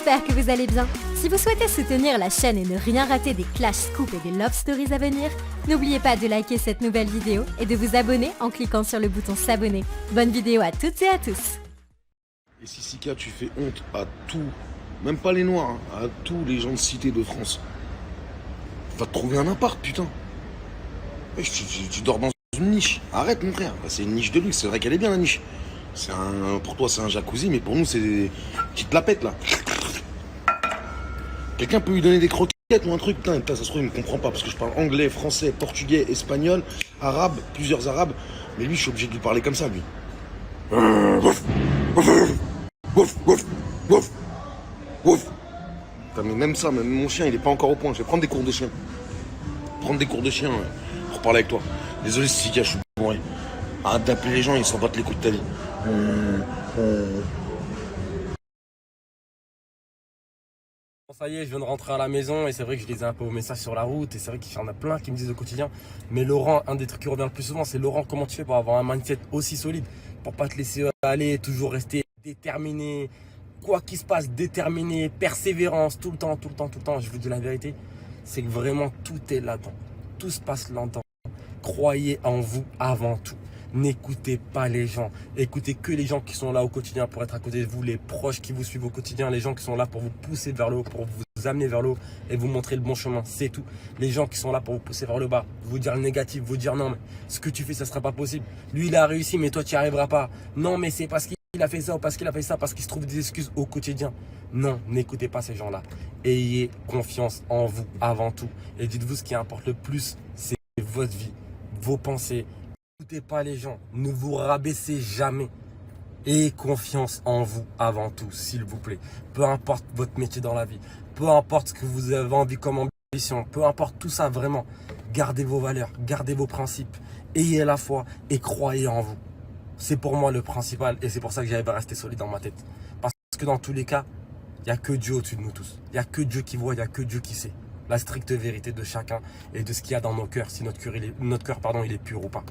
j'espère que vous allez bien. Si vous souhaitez soutenir la chaîne et ne rien rater des clash scoops et des love stories à venir, n'oubliez pas de liker cette nouvelle vidéo et de vous abonner en cliquant sur le bouton s'abonner. Bonne vidéo à toutes et à tous. Et si Sika, tu fais honte à tout, même pas les noirs, hein, à tous les gens de cité de France, va te trouver un appart, putain. Ouais, tu dors dans une niche. Arrête, mon frère. C'est une niche de luxe. C'est vrai qu'elle est bien, la niche. Pour toi, c'est un jacuzzi, mais pour nous, c'est des petites lapettes, là. Quelqu'un peut lui donner des croquettes ou un truc? Putain, ça se trouve, il me comprend pas, parce que je parle anglais, français, portugais, espagnol, arabe, plusieurs arabes. Mais lui, je suis obligé de lui parler comme ça, lui. Putain, mais même ça, même mon chien, il est pas encore au point. Je vais prendre des cours de chien. Pour parler avec toi. Désolé si je suis bourré. Arrête d'appeler les gens, ils s'en battent les couilles de ta vie. Bon, ça y est, je viens de rentrer à la maison et c'est vrai que je lisais un peu vos messages sur la route et c'est vrai qu'il y en a plein qui me disent au quotidien. Mais Laurent, un des trucs qui revient le plus souvent, c'est Laurent, comment tu fais pour avoir un mindset aussi solide, pour pas te laisser aller, toujours rester déterminé, quoi qu'il se passe, déterminé, persévérance, tout le temps. Je vous dis la vérité, c'est que vraiment tout est là-dedans, tout se passe là-dedans. Croyez en vous avant tout. N'écoutez pas les gens. Écoutez que les gens qui sont là au quotidien pour être à côté de vous, les proches qui vous suivent au quotidien, les gens qui sont là pour vous pousser vers le haut, pour vous amener vers le haut et vous montrer le bon chemin. C'est tout. Les gens qui sont là pour vous pousser vers le bas, vous dire le négatif, vous dire non, mais ce que tu fais, ça ne sera pas possible. Lui, il a réussi, mais toi, tu n'y arriveras pas. Non, mais c'est parce qu'il a fait ça ou parce qu'il a fait ça, parce qu'il se trouve des excuses au quotidien. Non, n'écoutez pas ces gens-là. Ayez confiance en vous avant tout. Et dites-vous, ce qui importe le plus, c'est votre vie, vos pensées. N'écoutez pas les gens, ne vous rabaissez jamais. Ayez confiance en vous avant tout, s'il vous plaît. Peu importe votre métier dans la vie, peu importe ce que vous avez envie comme ambition, peu importe tout ça vraiment. Gardez vos valeurs, gardez vos principes, ayez la foi et croyez en vous. C'est pour moi le principal et c'est pour ça que j'arrive à rester solide dans ma tête. Parce que dans tous les cas, il n'y a que Dieu au-dessus de nous tous. Il n'y a que Dieu qui voit, il n'y a que Dieu qui sait. La stricte vérité de chacun et de ce qu'il y a dans nos cœurs, si notre cœur il est pur ou pas.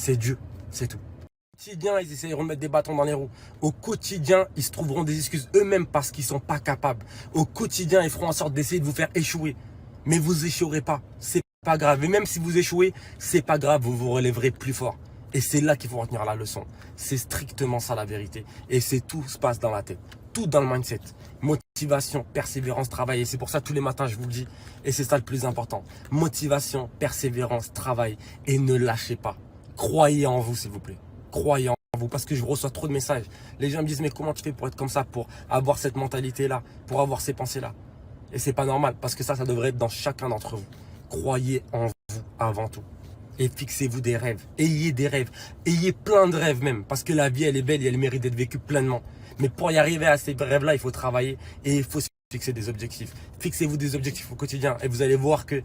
C'est Dieu, c'est tout. Au quotidien, ils essayeront de mettre des bâtons dans les roues. Au quotidien, ils se trouveront des excuses eux-mêmes parce qu'ils ne sont pas capables. Au quotidien, ils feront en sorte d'essayer de vous faire échouer. Mais vous échouerez pas, c'est pas grave. Et même si vous échouez, c'est pas grave, vous vous relèverez plus fort. Et c'est là qu'il faut retenir la leçon. C'est strictement ça la vérité. Et c'est tout se passe dans la tête. Tout dans le mindset. Motivation, persévérance, travail. Et c'est pour ça tous les matins je vous le dis. Et c'est ça le plus important. Motivation, persévérance, travail. Et ne lâchez pas. Croyez en vous s'il vous plaît. Croyez en vous parce que je reçois trop de messages. Les gens me disent mais comment tu fais pour être comme ça, pour avoir cette mentalité là, pour avoir ces pensées là. Et c'est pas normal parce que ça devrait être dans chacun d'entre vous. Croyez en vous avant tout. Et fixez-vous des rêves. Ayez des rêves. Ayez plein de rêves même. Parce que la vie elle est belle et elle mérite d'être vécue pleinement. Mais pour y arriver à ces rêves là, il faut travailler et il faut se fixer des objectifs. Fixez-vous des objectifs au quotidien et vous allez voir que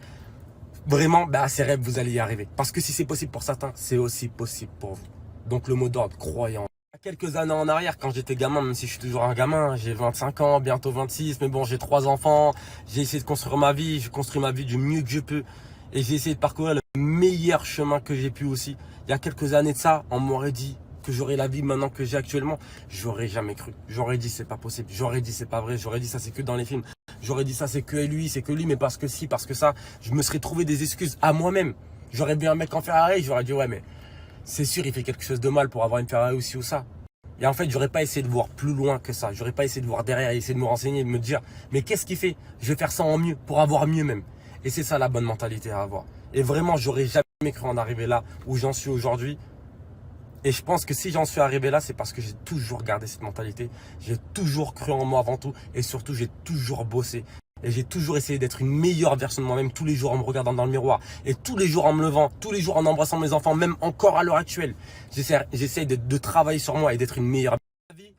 vraiment, à ces rêves, vous allez y arriver. Parce que si c'est possible pour certains, c'est aussi possible pour vous. Donc le mot d'ordre, croyant. Il y a quelques années en arrière, quand j'étais gamin, même si je suis toujours un gamin, j'ai 25 ans, bientôt 26, mais bon, j'ai 3 enfants. J'ai essayé de construire ma vie, je construis ma vie du mieux que je peux. Et j'ai essayé de parcourir le meilleur chemin que j'ai pu aussi. Il y a quelques années de ça, on m'aurait dit que j'aurais la vie maintenant que j'ai actuellement. J'aurais jamais cru. J'aurais dit c'est pas possible. J'aurais dit c'est pas vrai. J'aurais dit ça c'est que dans les films. J'aurais dit ça c'est que lui, mais parce que si, parce que ça. Je me serais trouvé des excuses à moi-même. J'aurais vu un mec en Ferrari, j'aurais dit ouais mais c'est sûr il fait quelque chose de mal pour avoir une Ferrari aussi ou ça. Et en fait j'aurais pas essayé de voir plus loin que ça. J'aurais pas essayé de voir derrière, essayer de me renseigner, de me dire mais qu'est-ce qu'il fait? Je vais faire ça en mieux pour avoir mieux même. Et c'est ça la bonne mentalité à avoir. Et vraiment j'aurais jamais cru en arriver là où j'en suis aujourd'hui. Et je pense que si j'en suis arrivé là, c'est parce que j'ai toujours gardé cette mentalité. J'ai toujours cru en moi avant tout. Et surtout, j'ai toujours bossé. Et j'ai toujours essayé d'être une meilleure version de moi-même tous les jours en me regardant dans le miroir. Et tous les jours en me levant, tous les jours en embrassant mes enfants, même encore à l'heure actuelle. J'essaie de travailler sur moi et d'être une meilleure.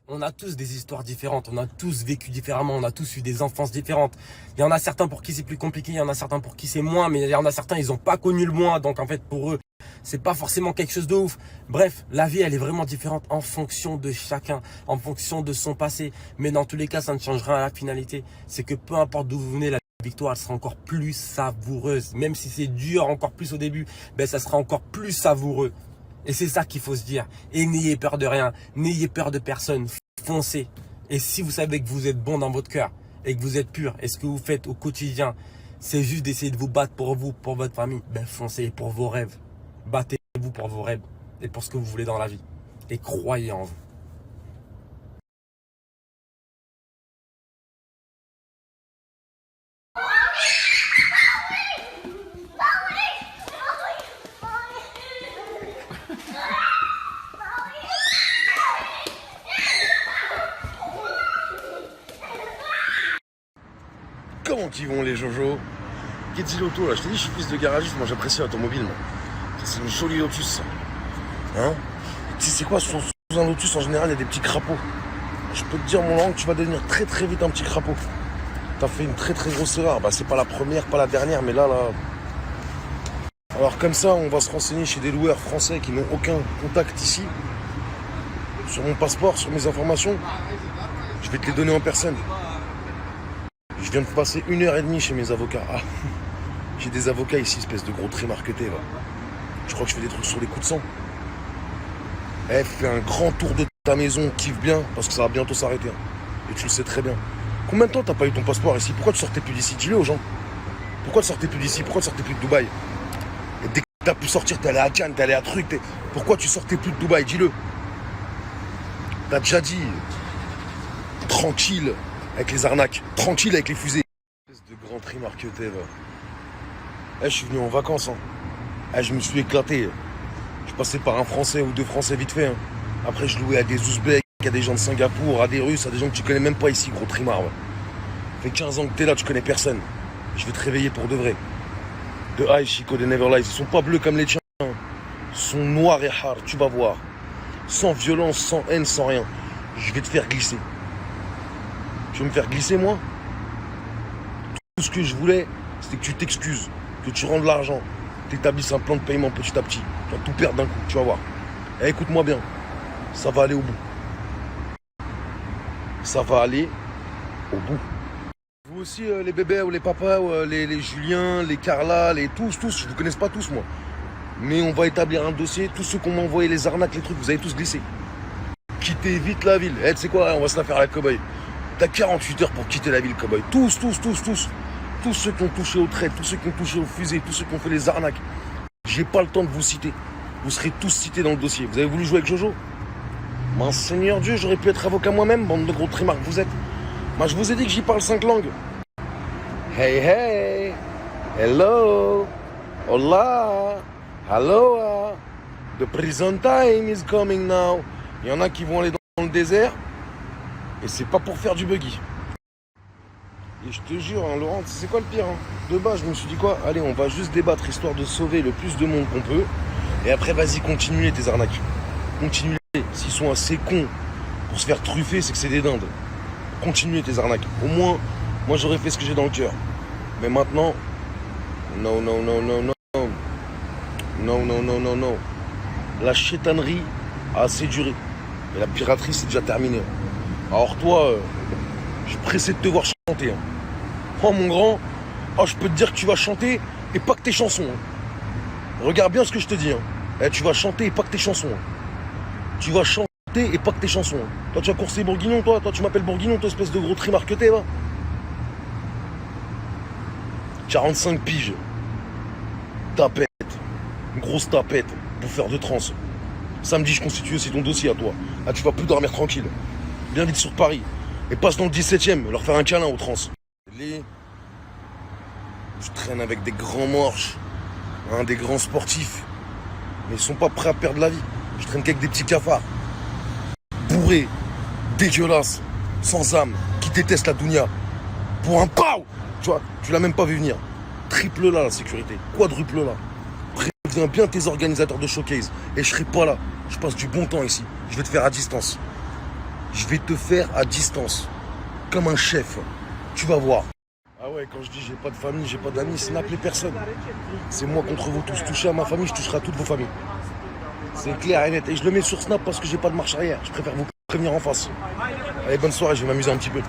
On a tous des histoires différentes, on a tous vécu différemment, on a tous eu des enfances différentes. Il y en a certains pour qui c'est plus compliqué, il y en a certains pour qui c'est moins, mais il y en a certains, ils n'ont pas connu le moins. Donc en fait, pour eux, c'est pas forcément quelque chose de ouf. Bref, la vie, elle est vraiment différente en fonction de chacun, en fonction de son passé. Mais dans tous les cas, ça ne changera à la finalité. C'est que peu importe d'où vous venez, la victoire, elle sera encore plus savoureuse. Même si c'est dur encore plus au début, ça sera encore plus savoureux. Et c'est ça qu'il faut se dire. Et n'ayez peur de rien, n'ayez peur de personne. Foncez. Et si vous savez que vous êtes bon dans votre cœur et que vous êtes pur, et ce que vous faites au quotidien, c'est juste d'essayer de vous battre pour vous, pour votre famille, ben foncez pour vos rêves. Battez-vous pour vos rêves et pour ce que vous voulez dans la vie. Et croyez en vous. Comment ils vont les Jojo? Qu'est-il l'auto là? Je t'ai dit, je suis fils de garagiste, moi j'apprécie l'automobile. Moi. C'est une jolie Lotus ça. Hein? Tu sais c'est quoi, sous un Lotus en général il y a des petits crapauds. Je peux te dire mon Laurent que tu vas devenir très très vite un petit crapaud. T'as fait une très très grosse erreur. Bah c'est pas la première, pas la dernière, mais là. Alors comme ça, on va se renseigner chez des loueurs français qui n'ont aucun contact ici. Sur mon passeport, sur mes informations. Je vais te les donner en personne. Je viens de passer 1h30 chez mes avocats. Ah, j'ai des avocats ici, espèce de gros trimarqueté, va. Je crois que je fais des trucs sur les coups de sang. Eh, fais un grand tour de ta maison, kiffe bien, parce que ça va bientôt s'arrêter. Hein. Et tu le sais très bien. Combien de temps t'as pas eu ton passeport ici? Pourquoi tu sortais plus d'ici? Dis-le aux gens. Pourquoi tu sortais plus d'ici? Pourquoi tu sortais plus de Dubaï? Et dès que t'as pu sortir, t'es allé à Cannes, t'es allé à Truc. Pourquoi tu sortais plus de Dubaï? Dis-le. T'as déjà dit. Tranquille. Avec les arnaques, tranquille avec les fusées. Espèce de grand trimarqueté, va. Eh, je suis venu en vacances, hein. Eh, je me suis éclaté. Je passais par un Français ou deux Français vite fait, hein. Après, je louais à des Ouzbeks, à des gens de Singapour, à des Russes, à des gens que tu connais même pas ici, gros trimar, ouais. Ça fait 15 ans que t'es là, tu connais personne. Je vais te réveiller pour de vrai. De High Chico, de Never Lies, ils sont pas bleus comme les tiens. Ils sont noirs et hard, tu vas voir. Sans violence, sans haine, sans rien. Je vais te faire glisser. Tu veux me faire glisser, moi? Tout ce que je voulais, c'était que tu t'excuses, que tu rendes l'argent, t'établisses un plan de paiement petit à petit. Tu vas tout perdre d'un coup, tu vas voir. Eh, écoute-moi bien, ça va aller au bout. Ça va aller au bout. Vous aussi, les bébés ou les papas, ou, les Julien, les Carla, les tous, je vous connais pas tous, moi. Mais on va établir un dossier, tous ceux qu'on m'a envoyé, les arnaques, les trucs, vous allez tous glisser. Quittez vite la ville. Eh, tu sais quoi, on va se la faire à la cow-boy. T'as 48 heures pour quitter la ville, cowboy. Tous. Tous ceux qui ont touché aux traites, tous ceux qui ont touché aux fusées, tous ceux qui ont fait les arnaques. J'ai pas le temps de vous citer. Vous serez tous cités dans le dossier. Vous avez voulu jouer avec Jojo? Mon Seigneur Dieu, j'aurais pu être avocat moi-même, bande de gros trimards que vous êtes. Moi, je vous ai dit que j'y parle 5 langues. Hey, hello, hola, aloha. The prison time is coming now. Il y en a qui vont aller dans le désert. Et c'est pas pour faire du buggy. Et je te jure, hein, Laurent, c'est quoi le pire, hein? De base, je me suis dit quoi? Allez, on va juste débattre, histoire de sauver le plus de monde qu'on peut. Et après, vas-y, continue tes arnaques. Continue. S'ils sont assez cons pour se faire truffer, c'est que c'est des dindes. Continue tes arnaques. Au moins, moi, j'aurais fait ce que j'ai dans le cœur. Mais maintenant, non. Non. La chétanerie a assez duré. Et la piraterie, c'est déjà terminé. Alors toi, je suis pressé de te voir chanter. Hein. Oh mon grand, oh, je peux te dire que tu vas chanter et pas que tes chansons. Hein. Regarde bien ce que je te dis. Hein. Eh, tu vas chanter et pas que tes chansons. Hein. Tu vas chanter et pas que tes chansons. Hein. Toi tu as coursé Bourguignon, toi tu m'appelles Bourguignon, toi espèce de gros trimarqueté, va. 45 piges. Tapette. Une grosse tapette. Bouffeur de trans. Samedi, je constitue aussi ton dossier à toi. Ah, tu vas plus dormir tranquille. Viens vite sur Paris. Et passe dans le 17ème, leur faire un câlin aux trans. Je traîne avec des grands morches, hein, des grands sportifs. Mais ils sont pas prêts à perdre la vie. Je traîne qu'avec des petits cafards. Bourrés, dégueulasses, sans âme, qui détestent la dounia. Pour un pau! Tu vois, tu l'as même pas vu venir. Triple là, la sécurité. Quadruple là. Préviens bien tes organisateurs de showcase. Et je serai pas là. Je passe du bon temps ici. Je vais te faire à distance. Je vais te faire à distance. Comme un chef. Tu vas voir. Ah ouais, quand je dis j'ai pas de famille, j'ai pas d'amis, c'est n'appeler personne. C'est moi contre vous tous. Touchez à ma famille, je toucherai à toutes vos familles. C'est clair et net. Et je le mets sur Snap parce que j'ai pas de marche arrière. Je préfère vous prévenir en face. Allez, bonne soirée, je vais m'amuser un petit peu.